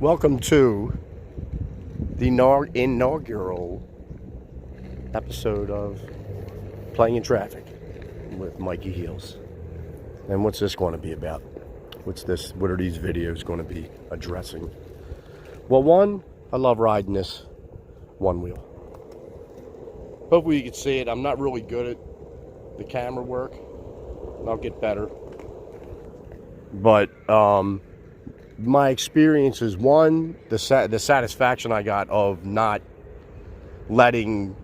Welcome to the inaugural episode of Playing in Traffic with Mikey Heels. And what's this going to be about? What are these videos going to be addressing? Well, one, I love riding this one wheel. Hopefully you can see it. I'm not really good at the camera work. I'll get better. But my experience is, one, the satisfaction I got of not letting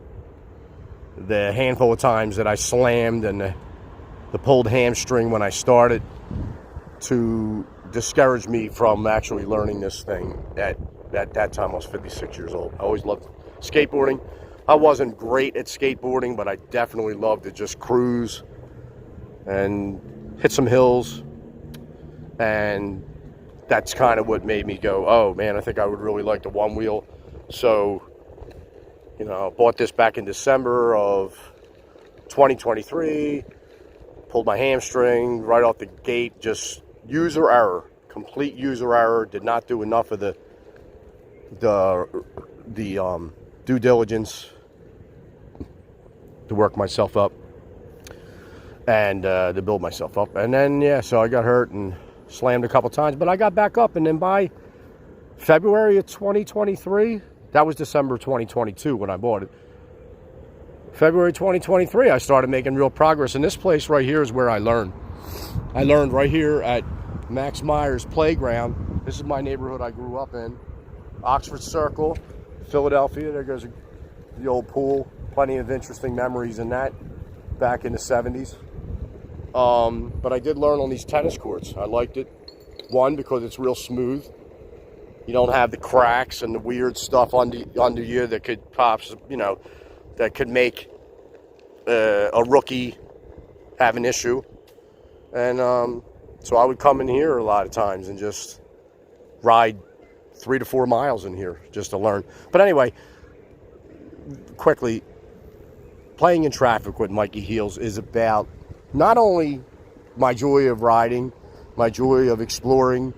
the handful of times that I slammed and the pulled hamstring when I started to discourage me from actually learning this thing. At that time I was 56 years old. I always loved skateboarding. I wasn't great at skateboarding, but I definitely loved to just cruise and hit some hills. And that's kind of what made me go, oh man, I think I would really like the one wheel. So, I bought this back in December of 2023, pulled my hamstring right off the gate, just user error, complete user error. Did not do enough of the due diligence to work myself up and to build myself up. And then, so I got hurt and slammed a couple times, but I got back up. And then by February of 2023, that was December 2022 when I bought it. February 2023, I started making real progress. And this place right here is where I learned. I learned right here at Max Meyer's Playground. This is my neighborhood I grew up in. Oxford Circle, Philadelphia. There goes the old pool. Plenty of interesting memories in that back in the 70s. But I did learn on these tennis courts. I liked it. One, because it's real smooth. You don't have the cracks and the weird stuff under you that could that could make a rookie have an issue. And so I would come in here a lot of times and just ride 3 to 4 miles in here just to learn. But anyway, quickly, Playing in Traffic with Mikey Heels is about not only my joy of riding, my joy of exploring,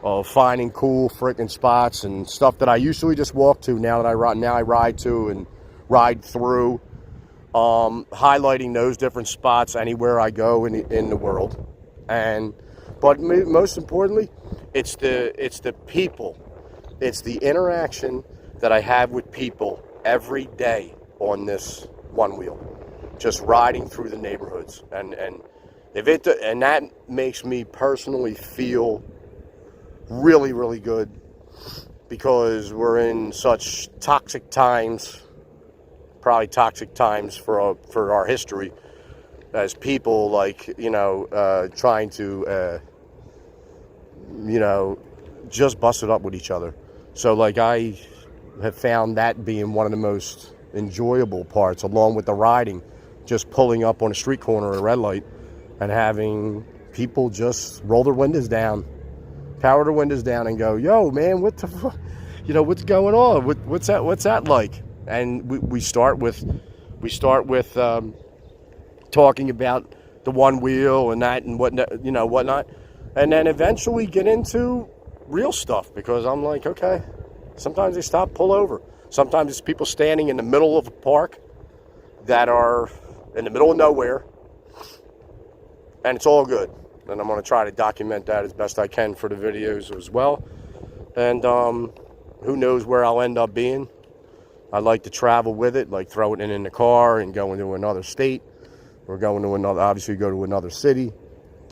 of finding cool freaking spots and stuff that I usually just walk to. Now I ride to and ride through, highlighting those different spots anywhere I go in the world. But most importantly, it's the people, it's the interaction that I have with people every day on this one wheel, just riding through the neighborhoods, and that makes me personally feel really, really good, because we're in such toxic times, probably toxic times for our history as people, trying to just bust it up with each other. So I have found that being one of the most enjoyable parts, along with the riding, just pulling up on a street corner or a red light and having people just roll their windows down, power their windows down and go, yo man, what the fuck, what's going on, what's that like? And we start with talking about the one wheel and that and whatnot, and then eventually get into real stuff, because I'm like, okay, sometimes they stop, pull over. Sometimes it's people standing in the middle of a park that are in the middle of nowhere, and it's all good. And I'm going to try to document that as best I can for the videos as well. And who knows where I'll end up being. I like to travel with it, like throw it in the car and go into another state. Or go to another city.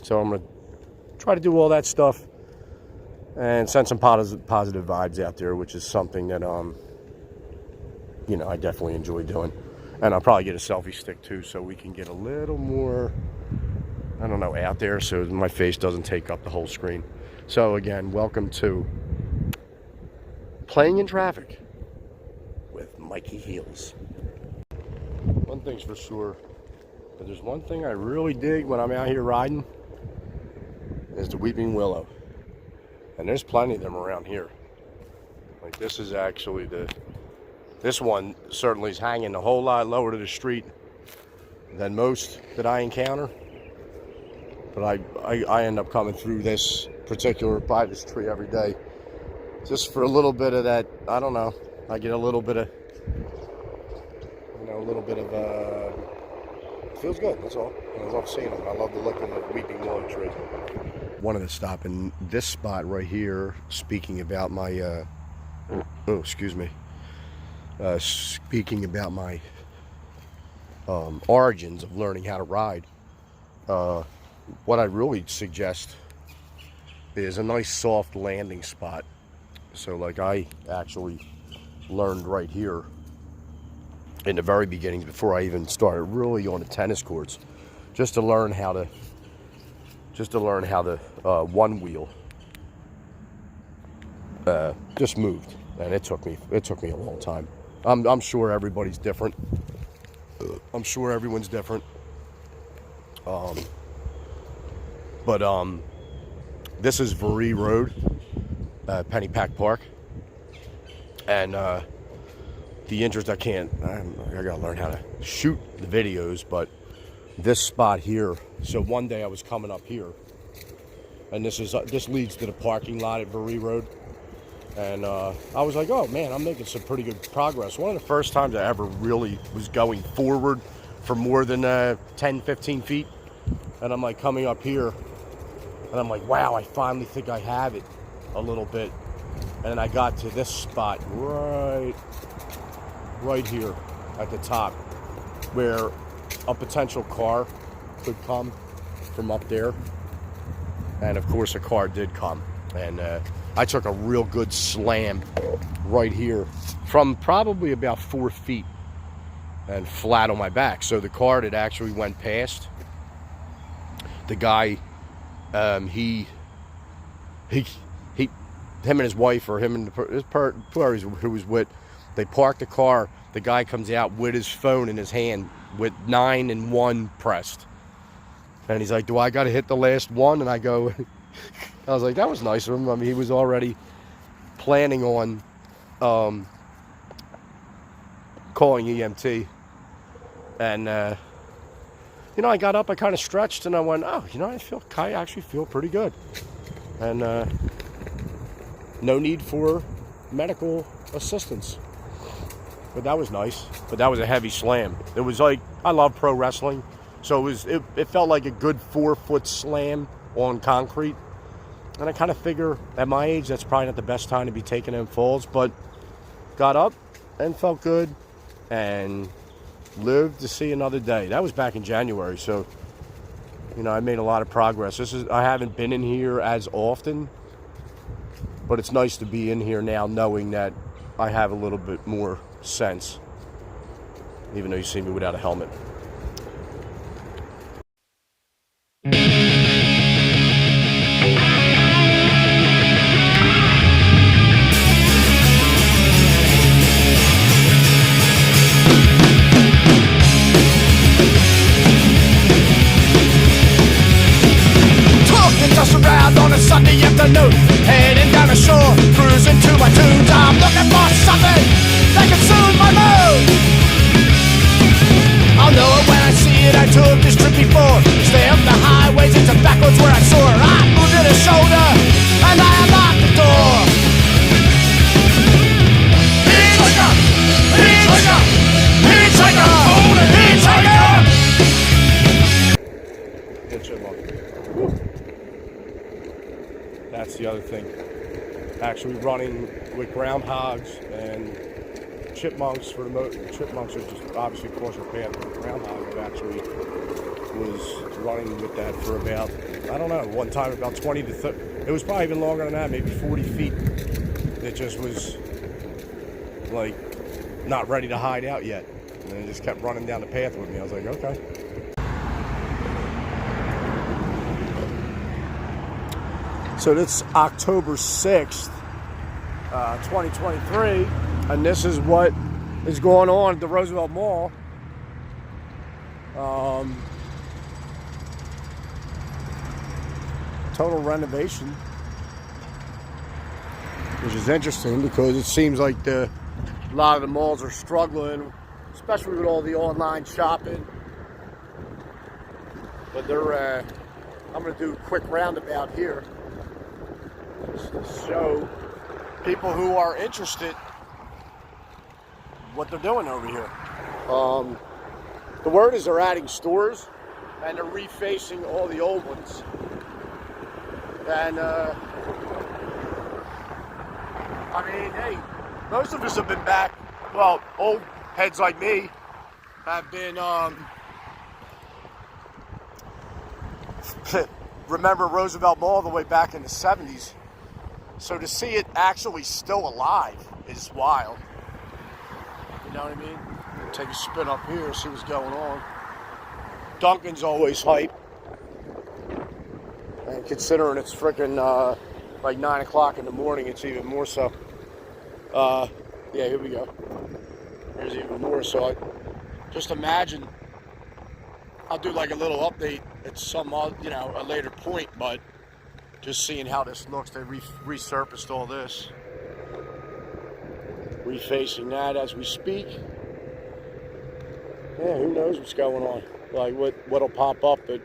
So I'm going to try to do all that stuff and send some positive vibes out there, which is something that I definitely enjoy doing. And I'll probably get a selfie stick too, so we can get a little more, out there, so my face doesn't take up the whole screen. So again, welcome to Playing in Traffic with Mikey Heels. One thing's for sure, but there's one thing I really dig when I'm out here riding, is the weeping willow. And there's plenty of them around here. Like this is actually this one certainly is hanging a whole lot lower to the street than most that I encounter. But I end up coming through this particular by this tree every day just for a little bit of that, I don't know, I get a little bit of, you know, a little bit of, feels good, that's all. I love seeing them. I love the look of the weeping willow tree. Wanted to stop in this spot right here, speaking about my, speaking about my origins of learning how to ride. What I really suggest is a nice soft landing spot. So like I actually learned right here in the very beginnings before I even started really on the tennis courts, just to learn how to one wheel just moved, and it took me a long time. I'm sure everybody's different. I'm sure everyone's different. But this is Varee Road, Pennypack Park, and the interest, I gotta learn how to shoot the videos, but this spot here, so one day I was coming up here, and this leads to the parking lot at Varee Road, and I was like, oh man, I'm making some pretty good progress. One of the first times I ever really was going forward for more than 10-15 feet, and I'm like coming up here, and I'm like, wow, I finally think I have it a little bit. And then I got to this spot right here at the top, where a potential car could come from up there. And of course a car did come, and I took a real good slam right here from probably about 4 feet and flat on my back. So the car that actually went past, the guy, him and his wife, or him and whoever who was with, they parked the car. The guy comes out with his phone in his hand with 9 and 1 pressed. And he's like, do I got to hit the last one? And I go, I was like, that was nice of him. I mean, he was already planning on calling EMT. And, you know, I got up, I kind of stretched, and I went, oh, you know, I actually feel pretty good. And no need for medical assistance. But that was nice. But that was a heavy slam. It was like, I love pro wrestling, so it felt like a good 4-foot slam on concrete. And I kind of figure at my age that's probably not the best time to be taking them falls, but got up and felt good and lived to see another day. That was back in January, so you know, I made a lot of progress. I haven't been in here as often, but it's nice to be in here now knowing that I have a little bit more sense, even though you see me without a helmet. Sunday afternoon, heading down the shore, cruising to my tunes. I'm looking for something that can soothe my mood. I'll know it when I see it. I took this trip before. Stay up the highways, it's a backwards where I soar. I moved to the shoulder, and I unlocked the door. Hitchhiker! Hitchhiker! Hitchhiker! Hitchhiker! That's the other thing. Actually running with groundhogs and chipmunks for the most. Chipmunks are just obviously across your path, but groundhog actually was running with that for about, I don't know, one time about 20 to 30. It was probably even longer than that, maybe 40 feet. It just was like not ready to hide out yet. And it just kept running down the path with me. I was like, okay. So it's October 6th, 2023, and this is what is going on at the Roosevelt Mall. Total renovation, which is interesting because it seems like a lot of the malls are struggling, especially with all the online shopping. But I'm going to do a quick roundabout here. Just to show people who are interested what they're doing over here. The word is they're adding stores and they're refacing all the old ones. And I mean, hey, most of us have been back. Well, old heads like me have been remember Roosevelt Mall all the way back in the 70s. So to see it actually still alive is wild. You know what I mean? Take a spin up here, see what's going on. Duncan's always hype. And considering it's freaking like 9 o'clock in the morning, it's even more so. Yeah, here we go. There's even more. So just imagine, I'll do like a little update at some, you know, a later point, but just seeing how this looks. They resurfaced all this. Refacing that as we speak. Yeah, who knows what's going on? Like what'll pop up. But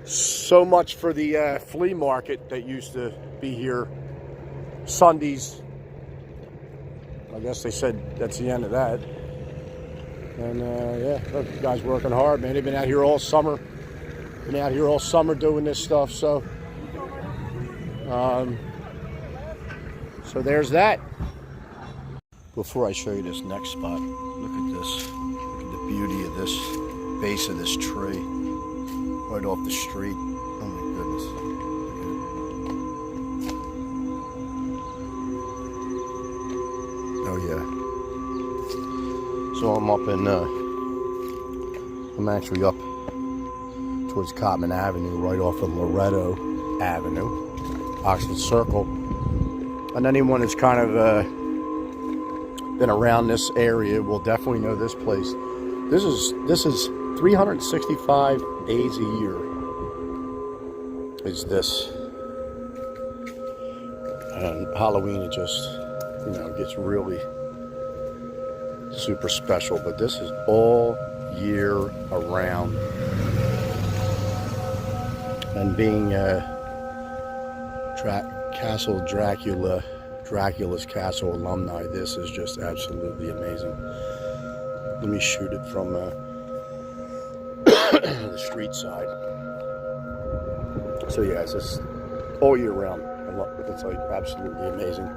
so much for the flea market that used to be here Sundays. I guess they said that's the end of that. And yeah, look, you guys working hard, man. They've been out here all summer. Been out here all summer doing this stuff. So there's that. Before I show you this next spot, look at this. Look at the beauty of this base of this tree right off the street. Oh my goodness. Oh yeah. So I'm up in, I'm actually up towards Cotman Avenue, right off of Loretto Avenue, Oxford Circle. And anyone who's kind of been around this area will definitely know this place. This is 365 days a year. Is this, and Halloween it just, you know, gets really super special. But this is all year around. And being Dracula's Castle alumni, this is just absolutely amazing. Let me shoot it from the street side. So yeah, it's just all year round. It's like absolutely amazing.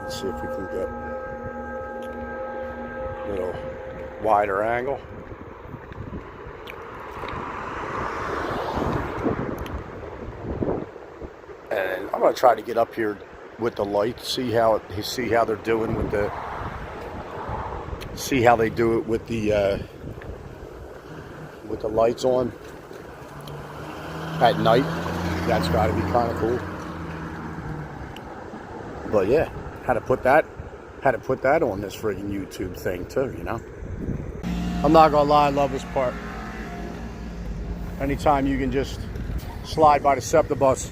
Let's see if we can get a little wider angle. And I'm gonna try to get up here with the light, see how they're doing with the, see how they do it with the lights on at night. That's got to be kind of cool. But yeah, had to put that on this friggin' YouTube thing too, you know. I'm not gonna lie, I love this part. Anytime you can just slide by the SEPTA bus,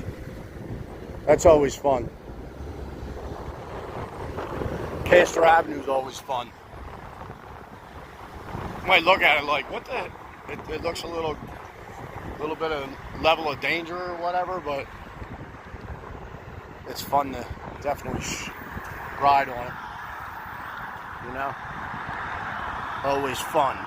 that's always fun. Castor Avenue is always fun. You might look at it like, what the? It looks a little bit of level of danger or whatever, but it's fun to definitely ride on it. You know, always fun.